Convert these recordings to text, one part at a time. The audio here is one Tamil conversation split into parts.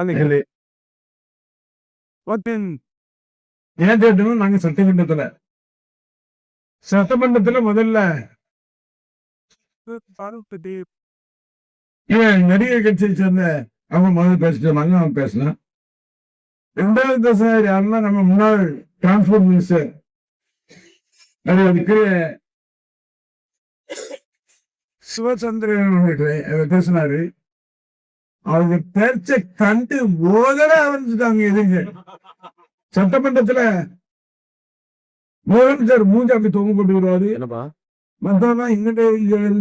அதுல ஏன் கேட்டோம், நாங்க சட்டமன்றத்துல முதல்ல இவன் நடிகர் கட்சியை சேர்ந்த அவங்க முதல்ல பேசிட்டு வந்தாங்க, அவன் பேசினான். ரெண்டாவது பேசினார் யாருன்னா நம்ம முன்னாள் டிரான்ஸ்போர்ட் மினிஸ்டர் அதுக்கு சிவச்சந்திரன் அவர்கள் பேசினாரு. அவங்க பேச்சை கண்டு போதல ஆரம்பிச்சுட்டாங்க. எதுங்க சட்டமன்றத்துல முதலமைச்சர் மூஞ்சி அப்படி தொங்க போட்டு வருவாரு. மத்தவெல்லாம் இங்கிட்ட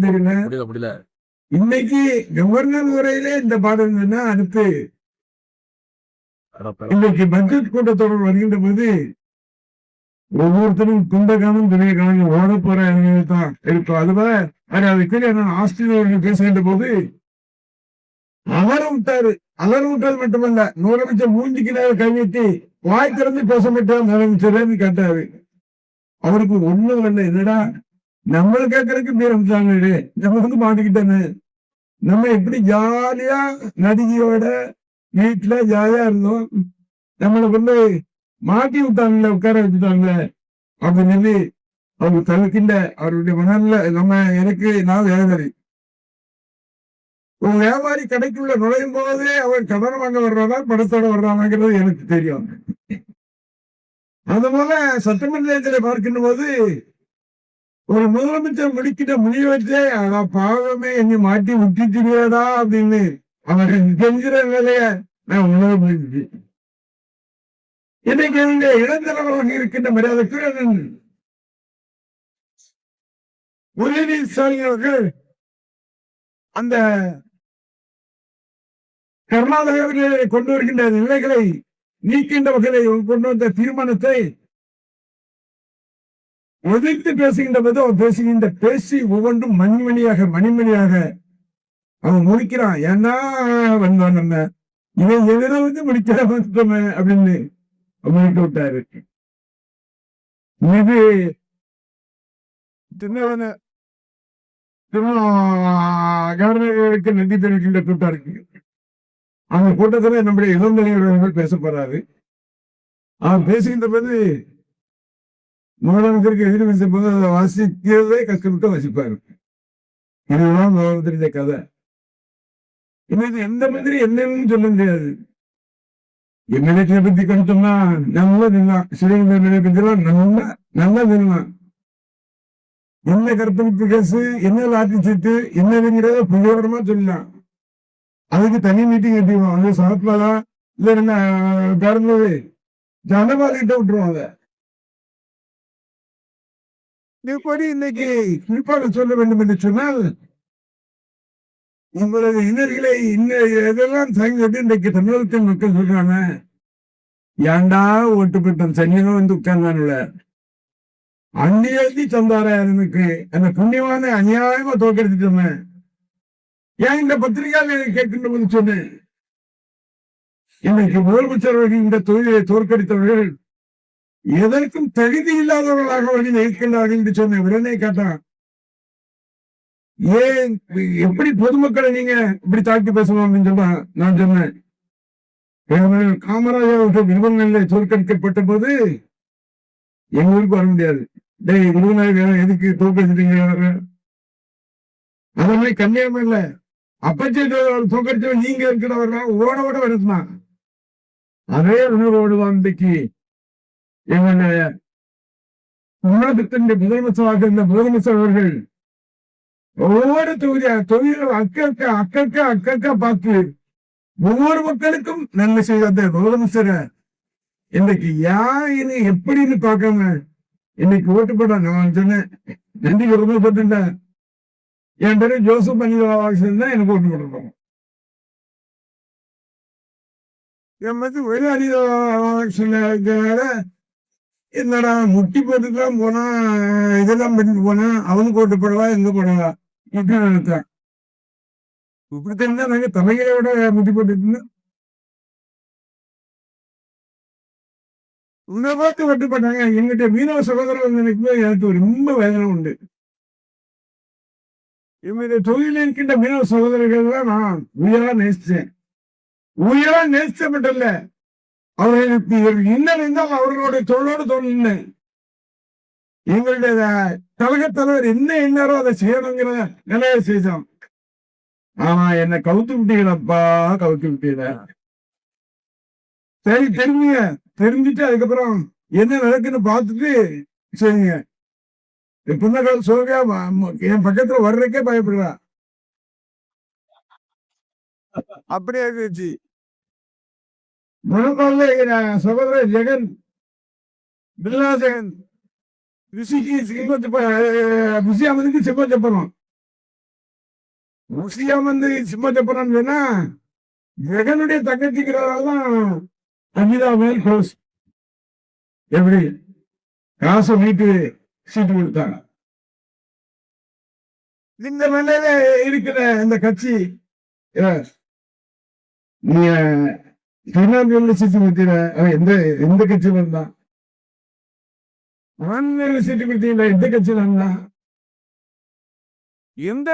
தெரியல. இன்னைக்கு கவர்னர் உரையிலே இந்த பாடம் என்ன அடுத்து இன்னைக்கு பட்ஜெட் கூட்டத்தொடர் வருகின்ற போது ஒவ்வொருத்தரும் துண்டகானும் பெரிய காணும் ஓட போற தான் இருக்கும். அதுவா அதுக்கு ஆஸ்திரேலியா பேசுகின்ற போது அலற விட்டாரு. அலற விட்டது மட்டுமல்ல, முதலமைச்சர் மூஞ்சிக்கு நேரம் கைவிட்டு வாய் திறந்து பேச மாட்டார் முதலமைச்சர் கேட்டாரு. அவருக்கு ஒண்ணும் இல்லை, என்னடா நம்மள கேட்கறதுக்கு பேரமிச்சாங்க, நம்ம வந்து மாட்டிக்கிட்டானு. நம்ம எப்படி ஜாலியா நடிகையோட வீட்டுல ஜாலியா இருந்தோம், நம்மளை கொண்டு மாட்டி விட்டாங்கல்ல, உட்கார வச்சுட்டாங்க அப்படின்னு சொல்லி அவங்க தவிர்க்கின்ற அவருடைய மனநில. நம்ம எனக்கு நான் வேதனை. ஒரு வியாபாரி கடைக்குள்ள நுழையும் போதே அவர் கடன் வாங்க வர்றாரா படத்தோட வர்றாங்கிறது எனக்கு தெரியும். அதுபோல சட்டமன்றத்தில் பார்க்கின்ற போது ஒரு முதலமைச்சர் முடிக்கிட்ட முடிவற்றே ஆனா பாவமே எங்க மாட்டி விட்டுட்டியடா அப்படின்னு அவர்கள் கெஞ்சுற வேலைய நான் உணர முடிஞ்சு. இன்னைக்கு இந்த இளந்தலைவராக இருக்கின்ற மரியாதைக்கு உதயநிதி ஸ்டாலின் அவர்கள் அந்த கர்நாடகாவிலே கொண்டு வருகின்ற நிலைகளை நீக்கின்ற வகையில் கொண்டு வந்த தீர்மானத்தை எதிர்த்து பேசுகின்ற போது அவன் பேசுகின்ற பேசி ஒவ்வொன்றும் மணிமணியாக அவன் முடிக்கிறான். ஏன்னா வந்தான் நம்ம இவன் எதிர வந்து முடிக்கிறோமே அப்படின்னு முடித்து விட்டாரு. இது கவர்னருக்கு நன்றி தெரிவிக்கின்ற கூட்டம் இருக்கு. அந்த கூட்டத்துல நம்முடைய இளந்தலைவர்கள் பேச போறாரு. அவன் பேசுகின்ற போது முதலமைச்சருக்கு எதிர்ப்பு பேசும் போது அதை வாசிக்கிறதே கஷ்டப்பட்டு வாசிப்பாரு. இதுதான் முதலமைச்சருடைய கதை. இன்னைக்கு எந்த மாதிரி என்னன்னு சொல்ல முடியாது. எம்எல்ஏ பத்தி கணிச்சோம்னா நல்லா நின்றான், சிவகங்கை நல்லா நின்றான். என்ன கற்பழிப்பு கேசு, என்ன லாட்டி சீட்டு, என்னங்கிறத புள்ளியோரமா சொல்லலாம். அதுக்கு தனி மீட்டிங் கட்டிடுவோம். அது சமத்மாதா இல்ல என்ன பிறந்தது ஜனபாலிட்ட விட்டுருவோம். அதை இப்படி இன்னைக்கு குறிப்பாக சொல்ல வேண்டும் என்று சொன்னால், உங்களது இன்னர்களை எதெல்லாம் சாய்ந்து இன்றைக்கு தமிழகத்தின் மக்கள் சொல்றாங்க, ஏண்டா ஓட்டு பெற்ற சனியனும் வந்து உட்கார்ந்தானுல அண்ணி எழுதி தந்தார எனக்கு அந்த புண்ணியமான அநியாயமா தோற்கடிச்சுட்டோமே. ஏன் இந்த பத்திரிகையாளர் கேட்கின்ற போது சொன்னேன், இன்னைக்கு முதலமைச்சர் இந்த தொழிலை தோற்கடித்தவர்கள் எதற்கும் தகுதி இல்லாதவர்களாக அவர்கள் இருக்கின்றார்கள் என்று சொன்ன உடனே கேட்டான், ஏன் எப்படி பொதுமக்களை நீங்க இப்படி தாக்கி பேசணும் அப்படின்னு சொன்னா நான் சொன்னேன், காமராஜர் விருப்பங்களில் தோற்கடிக்கப்பட்ட போது எங்க ஊருக்கு வர முடியாது. டேய் விருதுநகர் எதுக்கு தோற்கடிச்சிட்டீங்க? அதே மாதிரி கன்னியாகுமரியில அப்பச்சே தோற்கடிச்சவன் நீங்க இருக்கிறவர்களா ஓட வருந்தான். அதே உணர்வோடு தான் இன்றைக்கு எங்களுடைய தமிழகத்தின் முதலமைச்சராக இருந்த முதலமைச்சர் அவர்கள் ஒவ்வொரு தொகுதியும் அக்கா பார்த்து ஒவ்வொரு மக்களுக்கும் நன்மை செய்த முதலமைச்சரை இன்னைக்கு யாரு எப்படின்னு பார்க்காம இன்னைக்கு ஓட்டு போட நான் சொன்னேன். நன்றி பெருமைப்பட்டுட்டேன். என் பேரு ஜோசப் அனிதா எனக்கு ஓட்டு போட்டிருப்பாங்க. என் பத்தி வெளி அனிதா என்னடா முட்டி போட்டுதான் போனா இதெல்லாம் பண்ணிட்டு போனா அவனுக்கு ஓட்டு போடவா எங்க போடவா நினைத்தேன். இப்படித்தான் நாங்க தலைகளோட முட்டி போட்டு உன்னை பார்த்து வெட்டு பண்ணாங்க. எங்கிட்ட மீனவ சகோதரர் நினைக்கும் எனக்கு ரொம்ப வேதனை உண்டு. என்னுடைய தொழிலில் இருக்கின்ற மீனவ சகோதரர்கள் தான் நான் உயிரா நேசித்தேன். உயிரா நேசிக்கப்பட்டல்ல, அவர்களுக்கு இன்னல் இருந்தால் அவர்களுடைய தொழிலோடு தொழில் எங்களுடைய கழக தலைவர் என்ன என்னாரோ அதை செய்யணுங்கிற நிலையை செய்தோம். ஆனா என்ன கவுத்து விட்டீங்களப்பா, கவுத்து விட்டீங்க. சரி தெரிஞ்சுங்க, தெரிஞ்சுட்டு அதுக்கப்புறம் என்ன நடக்குன்னு பார்த்துட்டு செய்யுங்க. புண்ணக்கால் சோகையா என் பக்கத்துல வர்றதுக்கே பயப்படுறா. அப்படியே இருந்துச்சு. முதல்ல சகோதரர் ஜெகன் பில்லா ஜெகன் ఋషికి ఋషియామందికి సింహ చెప్పను. ఋషియామంది సింహ చెప్పను சொன்னா ஜெகனுடைய தங்கச்சிக்கிறதால்தான் அஞ்சுதா மேல் க்ளோஸ். எப்படி காசை வீட்டு சீட்டு கொடுத்தாங்க. இந்த நிலையில இருக்கிற இந்த கட்சி நீங்க திருநாள் சீட்டு கொடுத்தீங்க, எந்த எந்த கட்சியில இருந்தா ஆன்மீக சீட்டு கொடுத்தீங்களா, எந்த கட்சியில இருந்தா எந்த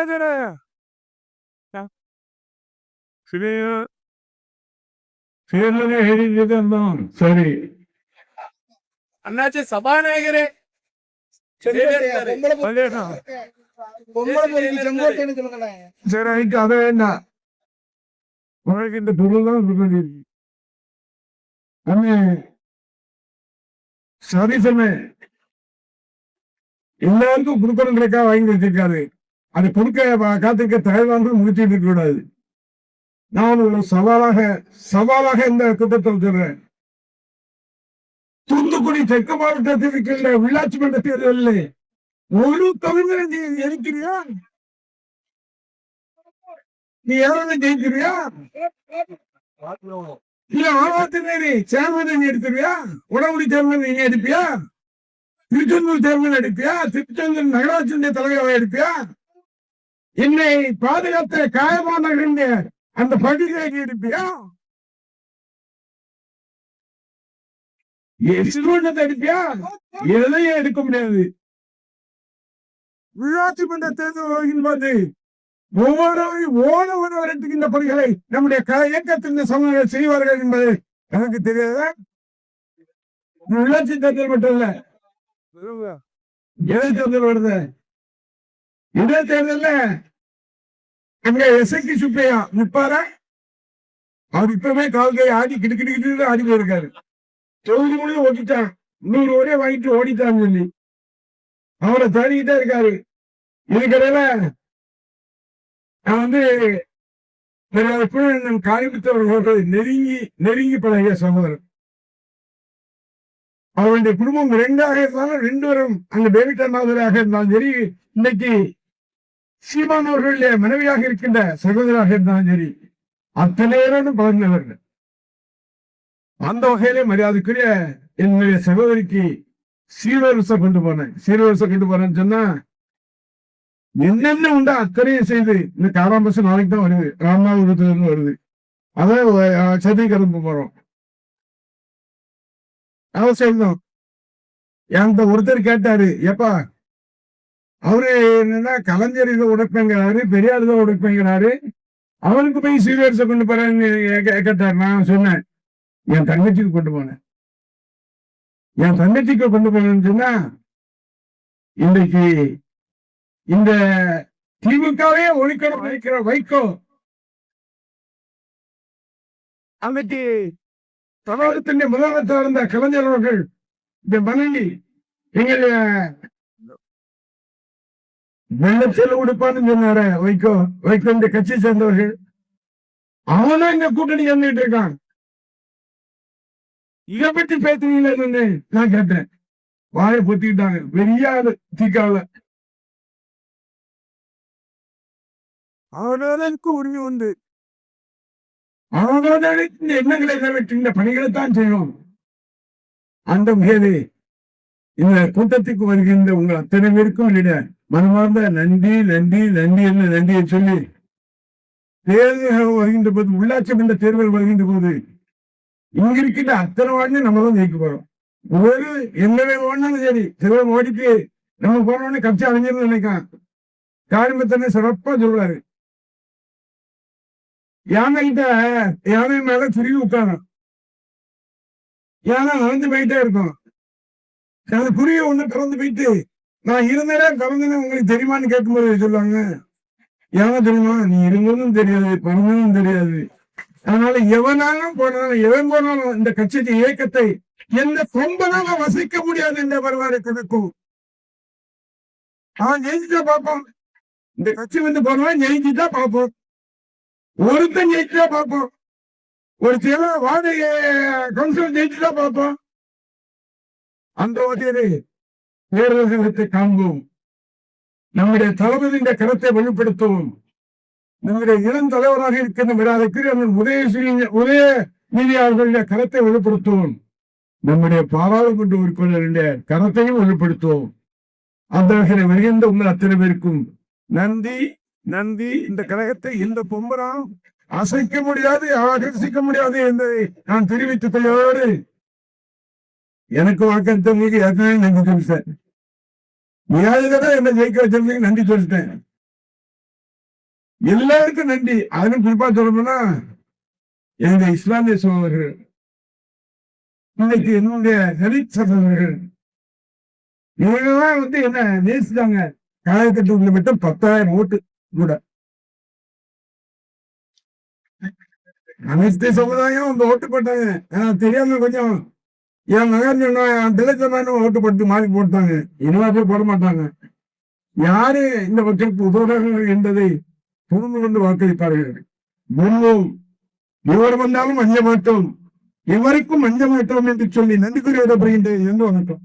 சரி அண்ணாச்சி சபாநாயகரே சரி அதை என்ன உனக்கு இந்த பொருள் தான் சரி சொன்ன எல்லாருக்கும் கொடுக்கணுங்கிறக்கா வாங்கி வச்சிருக்காரு. அது கொடுக்க காத்திருக்க தலைவார்கள் முடிச்சுட்டு இருக்க கூடாது. நான் ஒரு சவாலாக இந்த கூட்டத்தை சொல்றேன். தூத்துக்குடி தெற்கு மாவட்டத்தில் இருக்கின்ற உள்ளாட்சி மன்ற தேர்தலில் ஒரு தமிழரை நீ எரிக்கிறியா? நீ யாராவது ஜெயிக்கிறியா? இல்ல ஆவாத்தினரி சேர்மனை நீ எடுத்துருவியா? உடம்புடி சேர்மன் நீ எடுப்பியா? திருச்செந்தூர் சேர்மன் எடுப்பியா? திருச்செந்தூர் நகராட்சியுடைய தலைவரை எடுப்பியா? என்னை பாதுகாத்த காயமான அந்த பகுதியை எடுப்பியா? எடுப்பியா? எதையும் எடுக்க முடியாது. உள்ளாட்சி மன்ற தேர்தல் போது ஒவ்வொரு வருடத்துக்கு பணிகளை நம்முடைய இயக்கத்தின் சமூகங்கள் செய்வார்கள் என்பது எனக்கு தெரியாத. உள்ளாட்சி தேர்தல் மட்டும் இல்ல, இடைத்தேர்தல் வருது. இடைத்தேர்தல்ல அங்க எஸ்ஐக்கு சுப்பையா நிற்பாரா? அவர் இப்பவே கால்கை ஆடி கிடுக்கிட்டு ஆடி போயிருக்காரு. தொகுதி முழுவதும் ஓட்டிட்டான், 100 ஒரே வாங்கிட்டு ஓடிட்டான்னு சொல்லி அவரை தேடிக்கிட்டே இருக்காரு. இதுக்கிடையில நான் காயம்புத்தவர்களோடு நெருங்கி பழகிய சகோதரர். அவருடைய குடும்பம் 2ஆக இருந்தாலும் 2 பேரும் அந்த பேரிட்டநாதராக இருந்தாலும் சரி, இன்னைக்கு சீமானவர்களுடைய மனைவியாக இருக்கின்ற சகோதராக இருந்தாலும் சரி, அத்தனை பேரும் பழகினவர்கள். அந்த வகையிலே மரியாதைக்குரிய என்னுடைய சகோதரிக்கு சீர்வரிசை கொண்டு போனேன்னு சொன்னா என்னென்ன உண்டா அத்தனையும் செய்து இந்த காராம் பஸ் நாளைக்கு தான் வருது, ராமநாதபுரத்துல இருந்து வருது. அதான் சத்தியகிரம்பு போறோம். அவசியம் என்கிட்ட ஒருத்தர் கேட்டாரு, எப்பா அவரு என்னன்னா கலைஞர் இதை உடைப்பேங்கிறாரு, பெரியார் இதை உடைப்பேங்கிறாரு, அவனுக்கு போய் சீர்வரிசை கொண்டு போறேன்னு கேட்டாரு. நான் சொன்னேன், என் தங்கச்சிக்கு கொண்டு போனேன். என் தங்கச்சிக்கு கொண்டு போனேன்னு சொன்னா இன்றைக்கு இந்த திமுகவே ஒழிக்கணும் நினைக்கிற வைகோ அன்னைக்கு தமிழகத்தின் முதலமைச்சர் இருந்த கலைஞர் அவர்கள் இந்த மனைவி எங்களுடைய வெள்ளச்செல் உடுப்பான்னு சொன்னார வைகோ இந்த கட்சியை சேர்ந்தவர்கள், அவனும் இந்த கூட்டணி சேர்ந்துட்டு இருக்கான். இதை பற்றி பேசுறீங்களே நான் கேட்டேன். வாயை பொத்திக்கிட்டாங்க. பெரிய தீக்கால அவர்களுக்கு உரிமை உண்டு. அவர்களுக்கு எண்ணங்களை நிறைவேற்றுகின்ற பணிகளைத்தான் செய்வோம். அந்த வகையிலே இந்த கூட்டத்துக்கு வருகின்ற உங்கள் அத்தனை பேருக்கும் என்னுடைய மனமார்ந்த நன்றியை சொல்லி, தேர்தல் வருகின்ற போது, உள்ளாட்சி மன்ற தேர்தல் வருகின்ற போது இங்க இருக்கின்ற அத்தனை வாடினு நம்ம தான் ஜெயிக்க போறோம். ஒரு என்னவே ஓடினாலும் சரி, சிலர் ஓடிட்டு நம்ம போனோடனே கட்சி அடைஞ்சிருந்து நினைக்கான். காரியத்தனை சிறப்பா சொல்றாரு. யானைகிட்ட யானை மேல சுருகி உட்காரும். யானை நடந்து போயிட்டே இருக்கும். அந்த குருவியை ஒண்ணு திறந்து போயிட்டு நான் இருந்தேன் திறந்தேன்னு உங்களுக்கு தெரியுமான்னு கேட்கும்போது சொல்லுவாங்க, யானை தெரியுமா, நீ இருந்ததும் தெரியாது பிறந்ததும் தெரியாது. அதனால எவனாலும் போனாலும் எவன் போனாலும் இந்த கட்சிக்கு இயக்கத்தை எந்த கொம்பனால வசிக்க முடியாது என்ற வரலாறு கொடுக்கும். அவன் ஜெயிச்சுட்டா பார்ப்போம். இந்த கட்சி வந்து போனவன் ஜெயிச்சுட்டா பார்ப்போம். ஒருத்தன் ஜெயிச்சுட்டா பார்ப்போம். ஒரு சில வாடகை கவுன்சிலர் ஜெயிச்சுட்டா பார்ப்போம். அந்த வகையிலே பேரரசத்தை காண்போம். நம்முடைய தளபதியின் கருத்தை வெளிப்படுத்தவும் நம்முடைய இளம் தலைவராக இருக்கின்ற விடாதற்கு உதயநிதி அவர்களுடைய கருத்தை வெளிப்படுத்துவோம். நம்முடைய பாராளுமன்ற உறுப்பினருடைய கருத்தையும் வெளிப்படுத்துவோம். அந்த வகையில் வருகின்ற உங்கள் அத்தனை பேருக்கும் நன்றி நன்றி. இந்த கழகத்தை இந்த பொம்பராம் அசைக்க முடியாது, அசைக்க முடியாது என்பதை நான் தெரிவித்துக் கொள்வதோடு எனக்கு வாக்களித்த நீங்க ஏற்கனவே நன்றி சொல்லிட்டேன். நியாயதான் என்ன ஜெயிக்க வச்சிருந்தீங்க நன்றி சொல்லிட்டேன். எல்லாருக்கும் நன்றி. அதுவும் குறிப்பா சொல்லணும்னா என்னுடைய இஸ்லாமிய சகோதரர்கள், இன்னைக்கு என்னுடைய தலித் சகோதரர்கள், இவங்கெல்லாம் வந்து என்ன நேசித்தாங்க. காலகட்டத்தில் மட்டும் 10,000 ஓட்டு கூட அனைத்து சமுதாயம் அந்த ஓட்டு போட்டாங்க. தெரியாம கொஞ்சம் என் மகன் சொன்ன ஓட்டு போட்டு மாறி போட்டாங்க. இனிமே போட மாட்டாங்க. யாரு இந்த மக்களுக்கு உதவுகிறார்கள் என்பதை புரிந்து கொண்டு வாக்களிப்பார்கள். முன்னும் இவர் வந்தாலும் அஞ்ச மாட்டோம், எவருக்கும் அஞ்ச மாட்டோம் என்று சொல்லி நன்றி கூறி விடப்படுகின்றேன் என்று வணக்கம்.